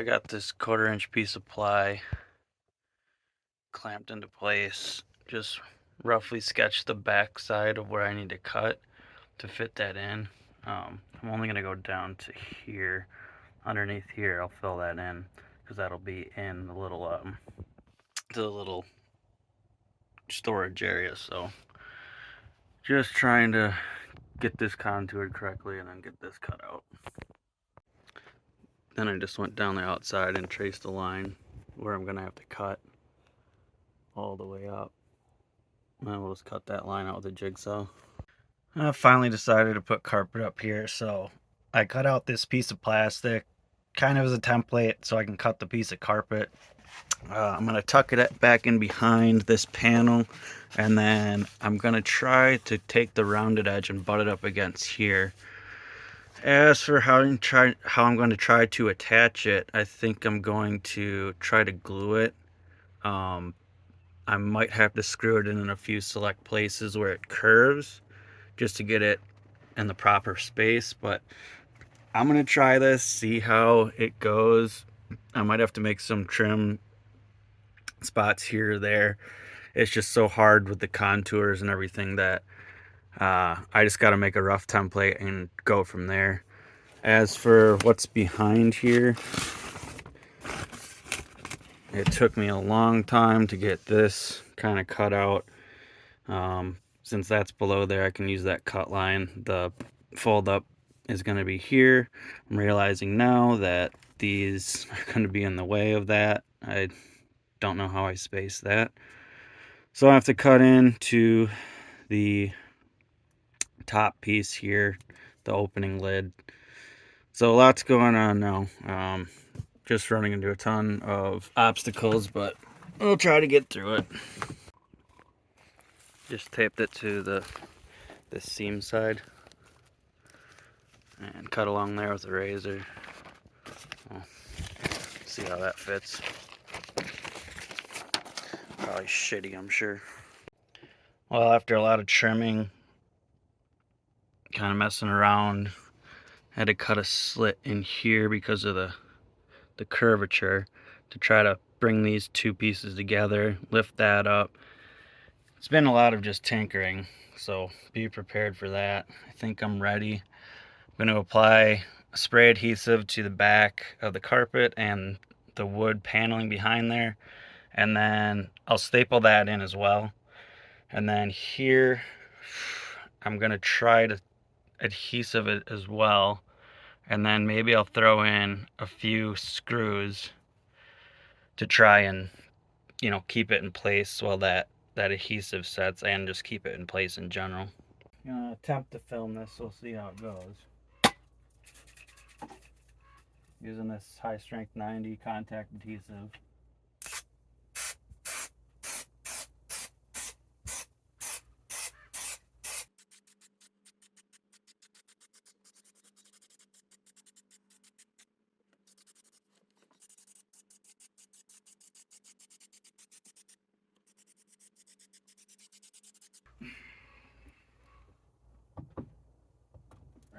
I got this 1/4 inch piece of ply clamped into place. Just roughly sketched the back side of where I need to cut to fit that in. I'm only gonna go down to here. Underneath here, I'll fill that in because that'll be in the little storage area. So just trying to get this contoured correctly and then get this cut out. Then I just went down the outside and traced a line where I'm gonna have to cut all the way up. And then we'll just cut that line out with a jigsaw. I finally decided to put carpet up here, so I cut out this piece of plastic kind of as a template so I can cut the piece of carpet. I'm going to tuck it back in behind this panel, and then I'm going to try to take the rounded edge and butt it up against here. As for how I'm going to try to attach it, I think I'm going to try to glue it. I might have to screw it in a few select places where it curves just to get it in the proper space, but I'm gonna try this, see how it goes. I might have to make some trim spots here or there. It's just so hard with the contours and everything that I just got to make a rough template and go from there. As for what's behind here, it took me a long time to get this kind of cut out. Since that's below there, I can use that cut line. The fold up is going to be here. I'm realizing now that these are going to be in the way of that. I don't know how I space that. So I have to cut into the top piece here, the opening lid. So a lot's going on now. Just running into a ton of obstacles, but we'll try to get through it. Just taped it to the seam side and cut along there with a razor. Well, see how that fits. Probably shitty, I'm sure. Well, after a lot of trimming, kind of messing around, had to cut a slit in here because of the curvature to try to bring these two pieces together, lift that up. It's been a lot of just tinkering, so be prepared for that. I think I'm ready. I'm going to apply spray adhesive to the back of the carpet and the wood paneling behind there, and then I'll staple that in as well. And then here I'm going to try to adhesive it as well, and then maybe I'll throw in a few screws to try and keep it in place while that adhesive sets, and just keep it in place in general. I'm gonna attempt to film this, we'll see how it goes. Using this high strength 90 contact adhesive.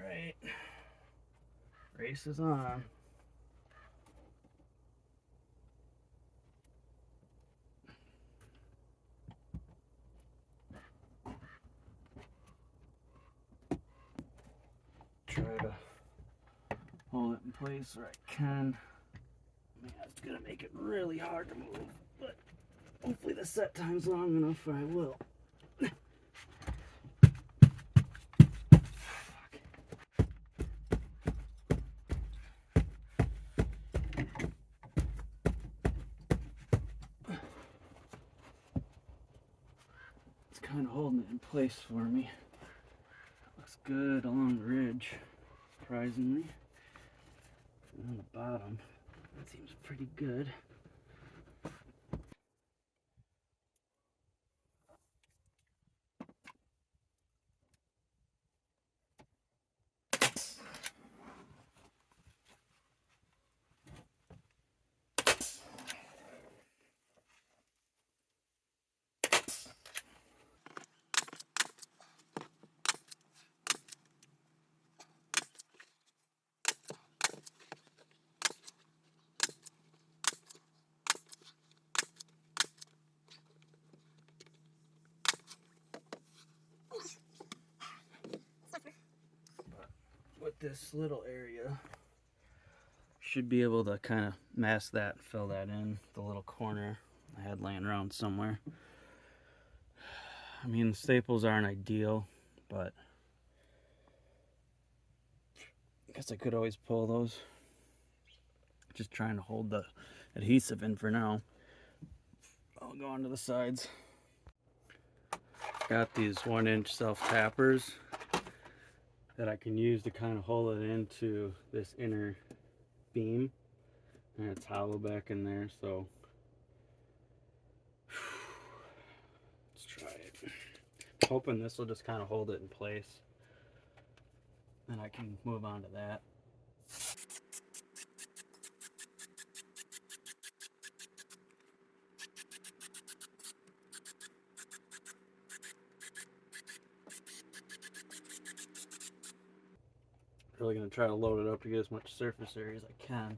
Right, race is on. Try to hold it in place where I can. Man, it's gonna make it really hard to move, but hopefully the set time's long enough, or I will. It's kind of holding it in place for me. Looks good along the ridge, surprisingly. And on the bottom, that seems pretty good. this little area. Should be able to kind of mask that, fill that in, the little corner I had laying around somewhere. I mean, the staples aren't ideal, but I guess I could always pull those. Just trying to hold the adhesive in for now. I'll go onto the sides. Got these 1-inch self-tappers that I can use to kind of hold it into this inner beam. And it's hollow back in there, so let's try it. I'm hoping this will just kind of hold it in place. Then I can move on to that. Really gonna try to load it up to get as much surface area as I can.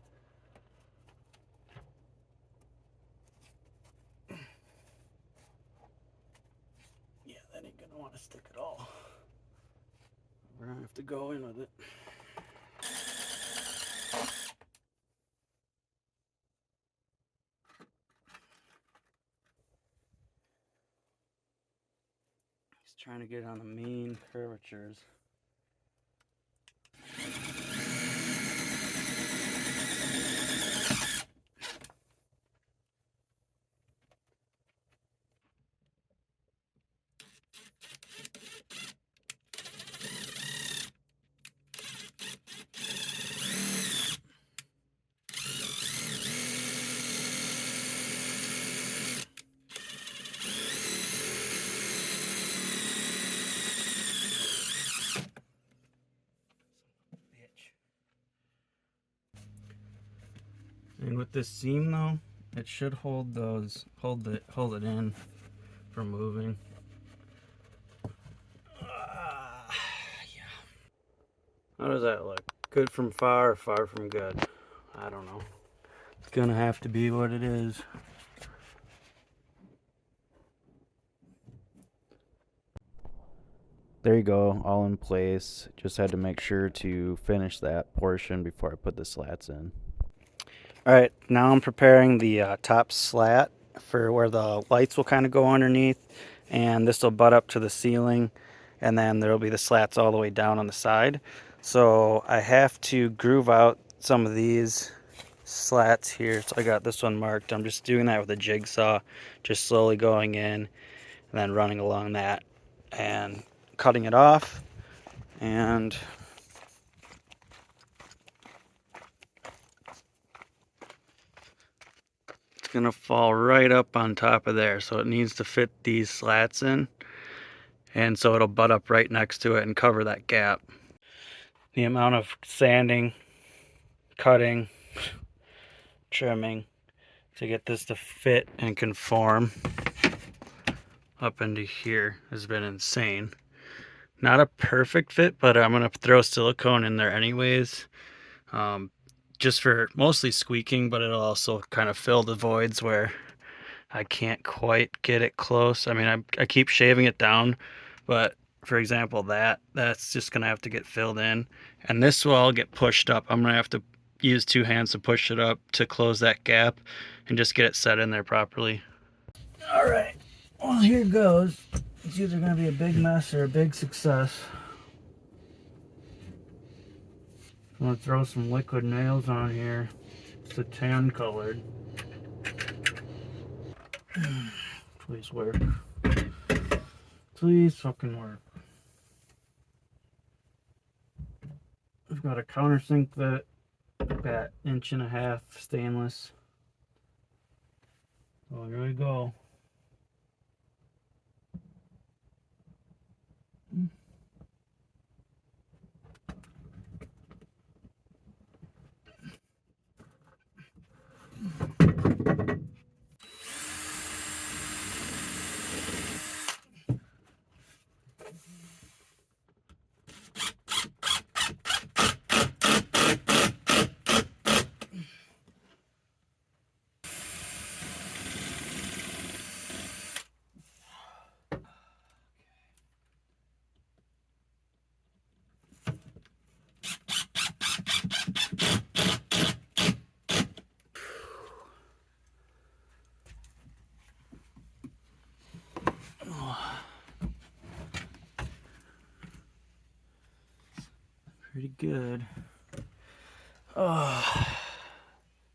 Yeah, that ain't gonna want to stick at all. We're gonna have to go in with it. Just trying to get on the main curvatures. And with this seam though, it should hold those, hold it in from moving. Yeah. How does that look? Good from far or far from good? I don't know. It's gonna have to be what it is. There you go, all in place. Just had to make sure to finish that portion before I put the slats in. Alright, now I'm preparing the top slat for where the lights will kind of go underneath, and this will butt up to the ceiling, and then there will be the slats all the way down on the side. So I have to groove out some of these slats here. So I got this one marked. I'm just doing that with a jigsaw, just slowly going in and then running along that and cutting it off. And it's gonna fall right up on top of there, so it needs to fit these slats in, and so it'll butt up right next to it and cover that gap. The amount of sanding, cutting, trimming to get this to fit and conform up into here has been insane. Not a perfect fit, but I'm gonna throw silicone in there anyways, just for mostly squeaking, but it'll also kind of fill the voids where I can't quite get it close. I mean, I keep shaving it down, but for example, that's just gonna have to get filled in, and this will all get pushed up. I'm gonna have to use 2 hands to push it up to close that gap and just get it set in there properly. All right, well, here goes. It's either gonna be a big mess or a big success. I'm gonna throw some liquid nails on here. It's a tan colored. Please work. Please fucking work. I've got a countersink that 1.5 inch stainless. Oh, here we go. pretty good. Oh,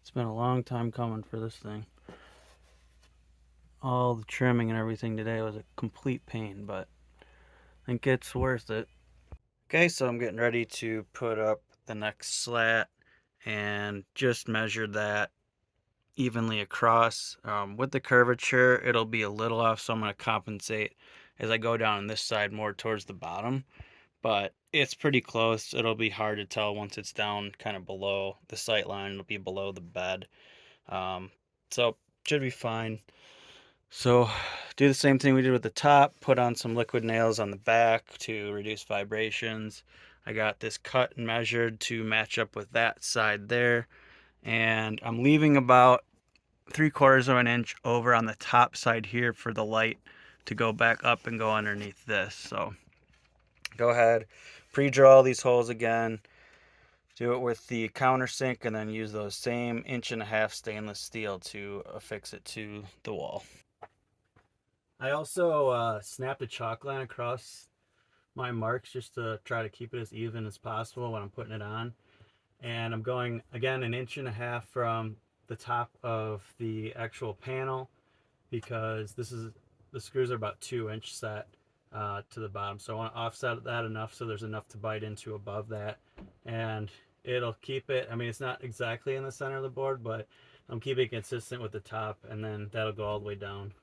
it's been a long time coming for this thing. All the trimming and everything today was a complete pain, but I think it's worth it. Okay, so I'm getting ready to put up the next slat and just measure that evenly across. With the curvature, it'll be a little off, so I'm going to compensate as I go down on this side more towards the bottom. But it's pretty close. It'll be hard to tell once it's down kind of below the sight line. It'll be below the bed. So should be fine. So do the same thing we did with the top. Put on some liquid nails on the back to reduce vibrations. I got this cut and measured to match up with that side there. And I'm leaving about 3/4 of an inch over on the top side here for the light to go back up and go underneath this. So go ahead, pre-draw these holes again, do it with the countersink, and then use those same 1.5 inch stainless steel to affix it to the wall. I also snapped a chalk line across my marks just to try to keep it as even as possible when I'm putting it on. And I'm going again 1.5 inch from the top of the actual panel, because the screws are about 2-inch set to the bottom, so I want to offset that enough so there's enough to bite into above that, and it'll keep it, I mean, it's not exactly in the center of the board, but I'm keeping it consistent with the top, and then that'll go all the way down.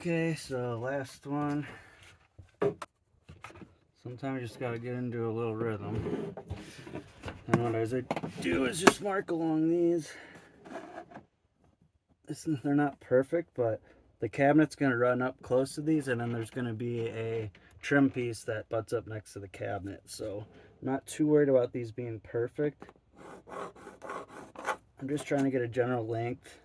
Okay, so last one. Sometimes you just gotta get into a little rhythm. And what I do is just mark along these. They're not perfect, but the cabinet's gonna run up close to these, and then there's gonna be a trim piece that butts up next to the cabinet. So I'm not too worried about these being perfect. I'm just trying to get a general length,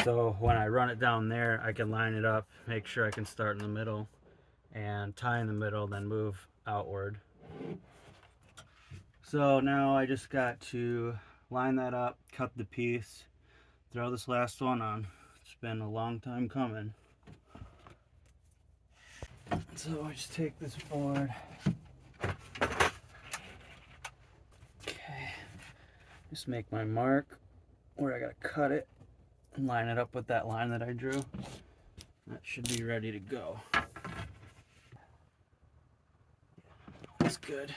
so when I run it down there, I can line it up, make sure I can start in the middle and tie in the middle, then move outward. So now I just got to line that up, cut the piece, throw this last one on. It's been a long time coming. So I just take this board. Okay. Just make my mark where I gotta cut it and line it up with that line that I drew. That should be ready to go. That's good.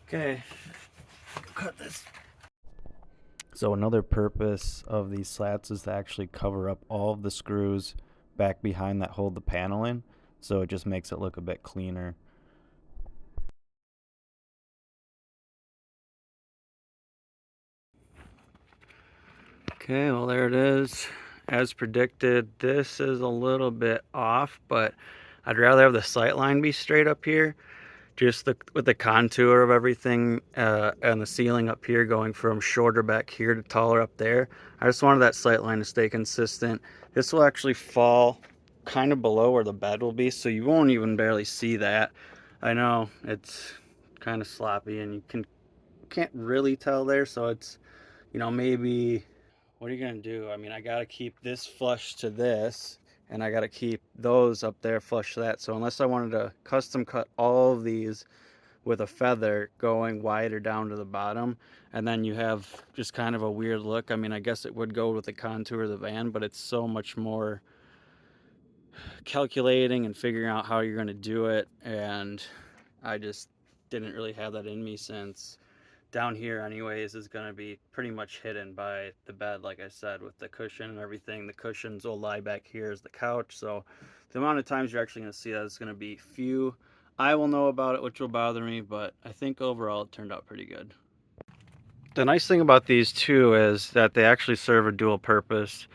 Okay, cut this. So another purpose of these slats is to actually cover up all of the screws back behind that hold the panel in, so it just makes it look a bit cleaner. Okay, well there it is. As predicted, this is a little bit off, but I'd rather have the sight line be straight up here. Just with the contour of everything and the ceiling up here going from shorter back here to taller up there. I just wanted that sight line to stay consistent. This will actually fall kind of below where the bed will be, so you won't even barely see that. I know it's kind of sloppy and you can't really tell there, so it's, you know, maybe, what are you gonna do? I mean, I gotta keep this flush to this, and I gotta keep those up there flush to that. So unless I wanted to custom cut all of these with a feather going wider down to the bottom, and then you have just kind of a weird look. I mean, I guess it would go with the contour of the van, but it's so much more calculating and figuring out how you're gonna do it, and I just didn't really have that in me, since down here anyways is going to be pretty much hidden by the bed, like I said, with the cushion and everything. The cushions will lie back here as the couch, so the amount of times you're actually going to see that is going to be few. I will know about it, which will bother me, but I think overall it turned out pretty good. The nice thing about these too is that they actually serve a dual purpose.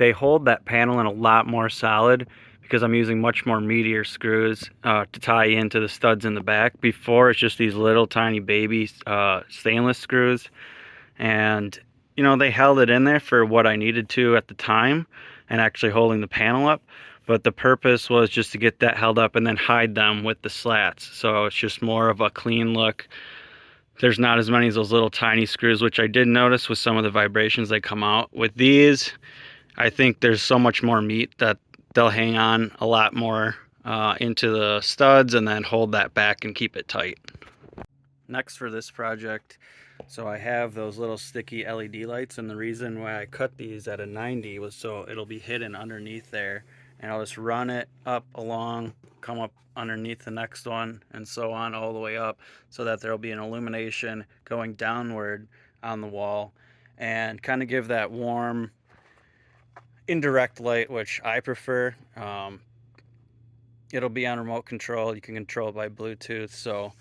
they hold that panel in a lot more solid because I'm using much more meatier screws to tie into the studs in the back. Before, it's just these little tiny baby stainless screws, and you know, they held it in there for what I needed to at the time and actually holding the panel up, but the purpose was just to get that held up and then hide them with the slats, so it's just more of a clean look. There's not as many of those little tiny screws, which I did notice with some of the vibrations they come out. With these, I think there's so much more meat that they'll hang on a lot more into the studs and then hold that back and keep it tight. Next for this project, so I have those little sticky LED lights, and the reason why I cut these at a 90 was so it'll be hidden underneath there, and I'll just run it up along, come up underneath the next one, and so on all the way up, so that there'll be an illumination going downward on the wall and kind of give that warm indirect light, which I prefer. It'll be on remote control. You can control it by Bluetooth, so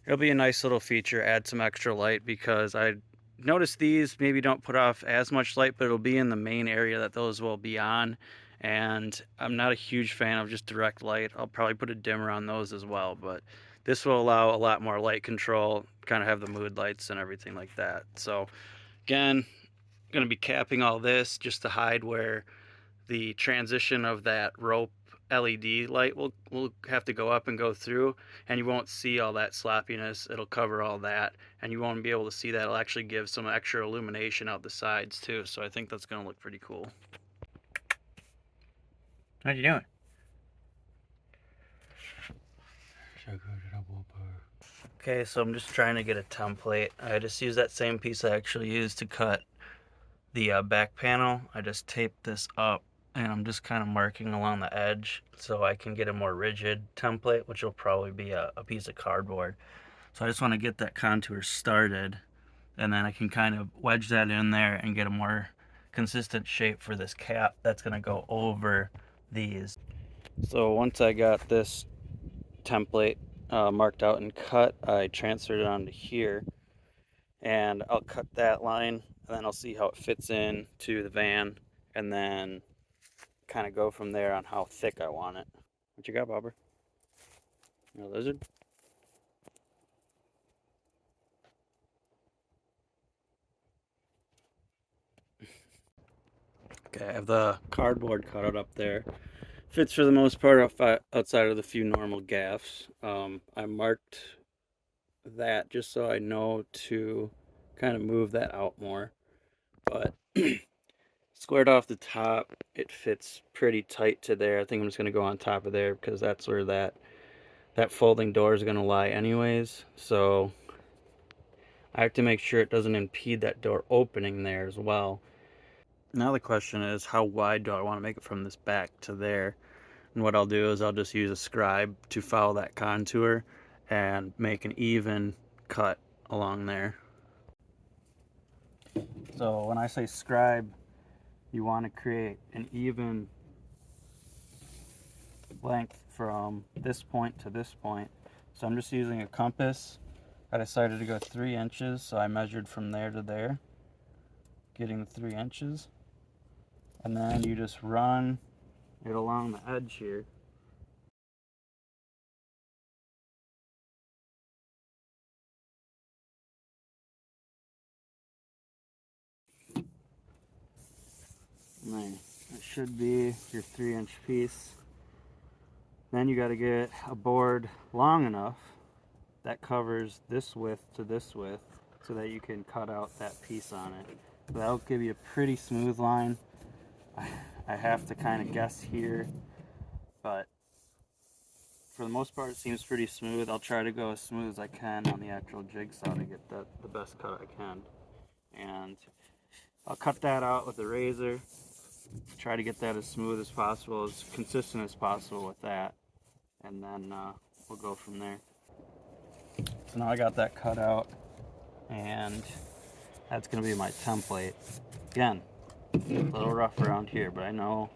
it'll be a nice little feature. Add some extra light, because I noticed these maybe don't put off as much light, but it'll be in the main area that those will be on, and I'm not a huge fan of just direct light. I'll probably put a dimmer on those as well, but this will allow a lot more light control, kind of have the mood lights and everything like that. So again, going to be capping all this just to hide where the transition of that rope LED light will have to go up and go through, and you won't see all that sloppiness. It'll cover all that, and you won't be able to see that. It'll actually give some extra illumination out the sides too, so I think that's going to look pretty cool. How you doing? Okay, so I'm just trying to get a template. I just use that same piece I actually used to cut the back panel. I just taped this up, and I'm just kind of marking along the edge so I can get a more rigid template, which will probably be a piece of cardboard. So I just want to get that contour started, and then I can kind of wedge that in there and get a more consistent shape for this cap that's going to go over these. So once I got this template marked out and cut, I transferred it onto here, and I'll cut that line, and then I'll see how it fits in to the van, and then kind of go from there on how thick I want it. What you got, Bobber? A lizard? Okay, I have the cardboard cutout up there. Fits for the most part outside of the few normal gaffs. I marked that just so I know to kind of move that out more. But squared off the top, it fits pretty tight to there. I think I'm just going to go on top of there because that's where that folding door is going to lie anyways. So I have to make sure it doesn't impede that door opening there as well. Now the question is, how wide do I want to make it from this back to there? And what I'll do is I'll just use a scribe to follow that contour and make an even cut along there. So when I say scribe, you want to create an even length from this point to this point. So I'm just using a compass. I decided to go 3 inches, so I measured from there to there, getting the 3 inches. And then you just run it along the edge here. And then it should be your 3-inch piece. Then you got to get a board long enough that covers this width to this width so that you can cut out that piece on it. So that'll give you a pretty smooth line. I have to kind of guess here, but for the most part it seems pretty smooth. I'll try to go as smooth as I can on the actual jigsaw to get the best cut I can. And I'll cut that out with a razor, try to get that as smooth as possible, as consistent as possible with that, and then we'll go from there. So now I got that cut out, and that's going to be my template. Again, a little rough around here, but I know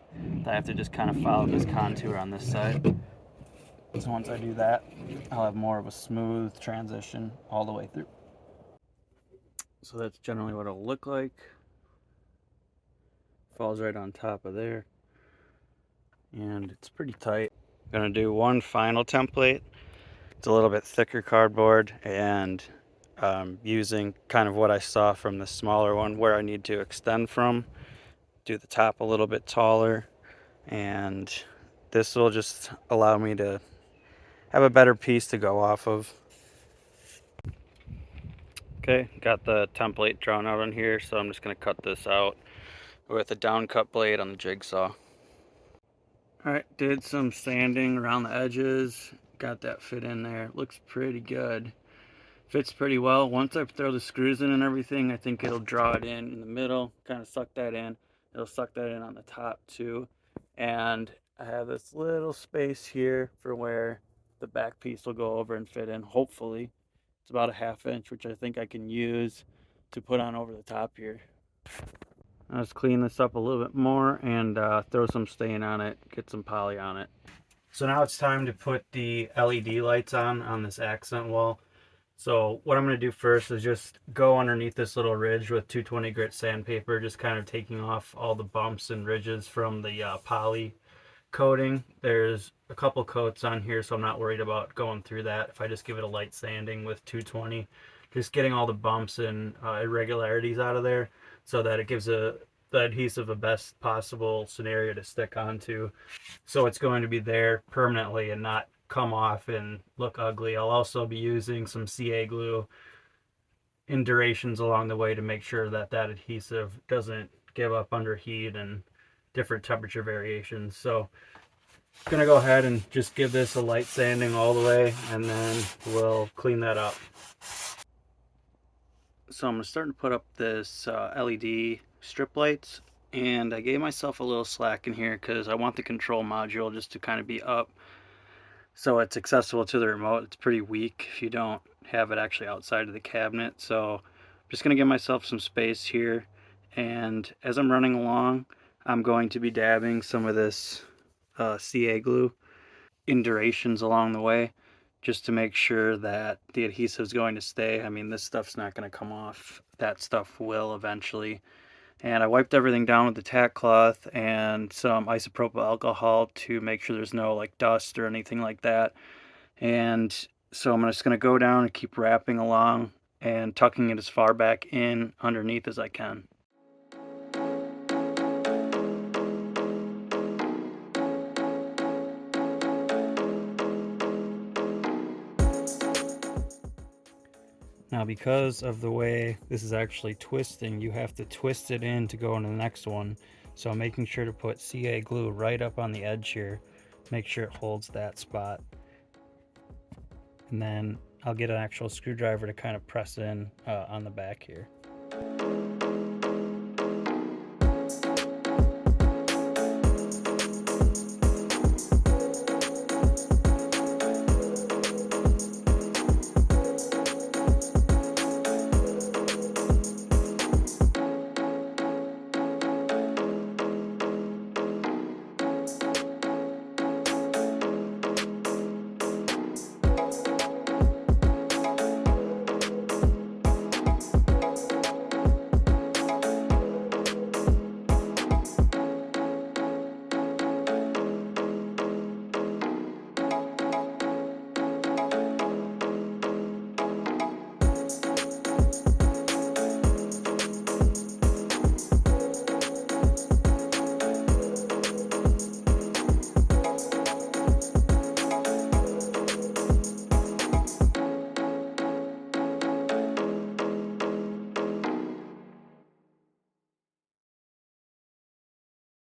that I have to just kind of follow this contour on this side. So once I do that, I'll have more of a smooth transition all the way through. So that's generally what it'll look like. falls right on top of there, and it's pretty tight. I'm gonna do one final template. It's a little bit thicker cardboard, and using kind of what I saw from the smaller one where I need to extend from, do the top a little bit taller, and this will just allow me to have a better piece to go off of. Okay, got the template drawn out on here, so I'm just going to cut this out with a down cut blade on the jigsaw. Alright, did some sanding around the edges, got that fit in there. Looks pretty good. Fits pretty well. Once I throw the screws in and everything, I think it'll draw it in the middle, kind of suck that in. It'll suck that in on the top too. And I have this little space here for where the back piece will go over and fit in, hopefully. It's about a 1/2 inch, which I think I can use to put on over the top here. Let's clean this up a little bit more and throw some stain on it, get some poly on it. So now it's time to put the LED lights on this accent wall. So what I'm going to do first is just go underneath this little ridge with 220 grit sandpaper, just kind of taking off all the bumps and ridges from the poly coating. There's a couple coats on here, so I'm not worried about going through that. If I just give it a light sanding with 220, just getting all the bumps and irregularities out of there so that it gives the adhesive a best possible scenario to stick onto. So it's going to be there permanently and not come off and look ugly. I'll also be using some CA glue in durations along the way to make sure that that adhesive doesn't give up under heat and different temperature variations. So I'm gonna go ahead and just give this a light sanding all the way, and then we'll clean that up. So I'm starting to put up this LED strip lights, and I gave myself a little slack in here because I want the control module just to kind of be up so it's accessible to the remote. It's pretty weak if you don't have it actually outside of the cabinet. So I'm just going to give myself some space here, and as I'm running along, I'm going to be dabbing some of this CA glue in durations along the way, just to make sure that the adhesive is going to stay. I mean, this stuff's not going to come off. That stuff will eventually. And I wiped everything down with the tack cloth and some isopropyl alcohol to make sure there's no like dust or anything like that. And so I'm just going to go down and keep wrapping along and tucking it as far back in underneath as I can. Now, because of the way this is actually twisting, you have to twist it in to go into the next one. So I'm making sure to put CA glue right up on the edge here, make sure it holds that spot. And then I'll get an actual screwdriver to kind of press in on the back here.